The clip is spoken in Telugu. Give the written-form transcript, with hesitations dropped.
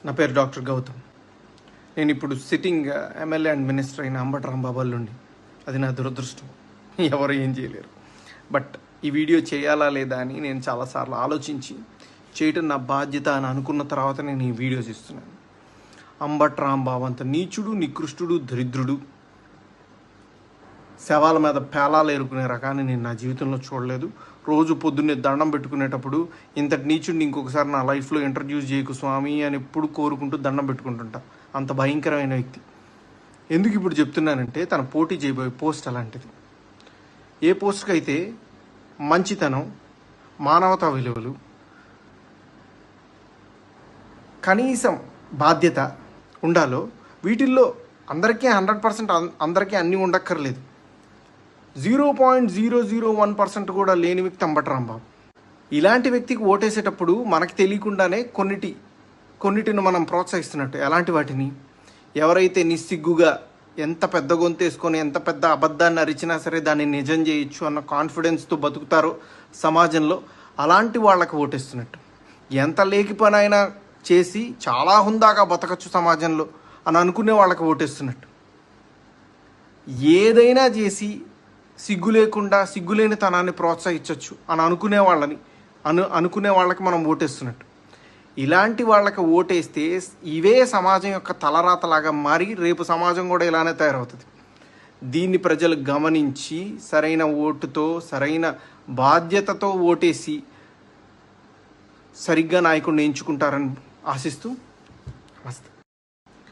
నా పేరు డాక్టర్ గౌతమ్. నేను ఇప్పుడు సిట్టింగ్ ఎమ్మెల్యే అండ్ మినిస్టర్ అయిన అంబటి రాంబాబు అల్లుండి. అది నా దురదృష్టం, ఎవరు ఏం చేయలేరు. బట్ ఈ వీడియో చేయాలా లేదా అని నేను చాలాసార్లు ఆలోచించి చేయటం నా బాధ్యత అని అనుకున్న తర్వాత నేను ఈ వీడియో చేస్తున్నాను. అంబటి రాంబాబు అంత నీచుడు, నికృష్టుడు, దరిద్రుడు, శవాల మీద పేలాలు ఏరుకునే రకాన్ని నేను నా జీవితంలో చూడలేదు. రోజు పొద్దున్నే దండం పెట్టుకునేటప్పుడు ఇంతటి నీచుడిని ఇంకొకసారి నా లైఫ్లో ఇంట్రడ్యూస్ చేయకు స్వామి అని ఎప్పుడు కోరుకుంటూ దండం పెట్టుకుంటుంటా. అంత భయంకరమైన వ్యక్తి. ఎందుకు ఇప్పుడు చెప్తున్నానంటే తన పోటీ చేయబోయే పోస్ట్ అలాంటిది. ఏ పోస్ట్కి అయితే మంచితనం, మానవతా విలువలు, కనీసం బాధ్యత ఉండాలో వీటిల్లో అందరికీ 100% అందరికీ అన్నీ ఉండక్కర్లేదు. 0.001% కూడా లేని వ్యక్తి అంబటి రాంబాబు. ఇలాంటి వ్యక్తికి ఓటేసేటప్పుడు మనకు తెలియకుండానే కొన్నిటిని మనం ప్రోత్సహిస్తున్నట్టు. ఎలాంటి వాటిని? ఎవరైతే నిస్సిగ్గుగా ఎంత పెద్ద గొంతేసుకొని ఎంత పెద్ద అబద్ధాన్ని అరిచినా సరే దాన్ని నిజం చేయొచ్చు అన్న కాన్ఫిడెన్స్తో బతుకుతారో సమాజంలో, అలాంటి వాళ్ళకి ఓటేస్తున్నట్టు. ఎంత లేకి పని అయినా చేసి చాలా హుందాగా బతకచ్చు సమాజంలో అని అనుకునే వాళ్ళకి ఓటేస్తున్నట్టు. ఏదైనా చేసి సిగ్గు లేకుండా సిగ్గులేని తనాన్ని ప్రోత్సహించవచ్చు అని అనుకునే వాళ్ళకి మనం ఓటేస్తున్నట్టు. ఇలాంటి వాళ్ళకి ఓటేస్తే ఇవే సమాజం యొక్క తలరాతలాగా మారి రేపు సమాజం కూడా ఇలానే తయారవుతుంది. దీన్ని ప్రజలు గమనించి సరైన ఓటుతో, సరైన బాధ్యతతో ఓటేసి సరిగ్గా నాయకుడిని ఎంచుకుంటారని ఆశిస్తూ నమస్తే.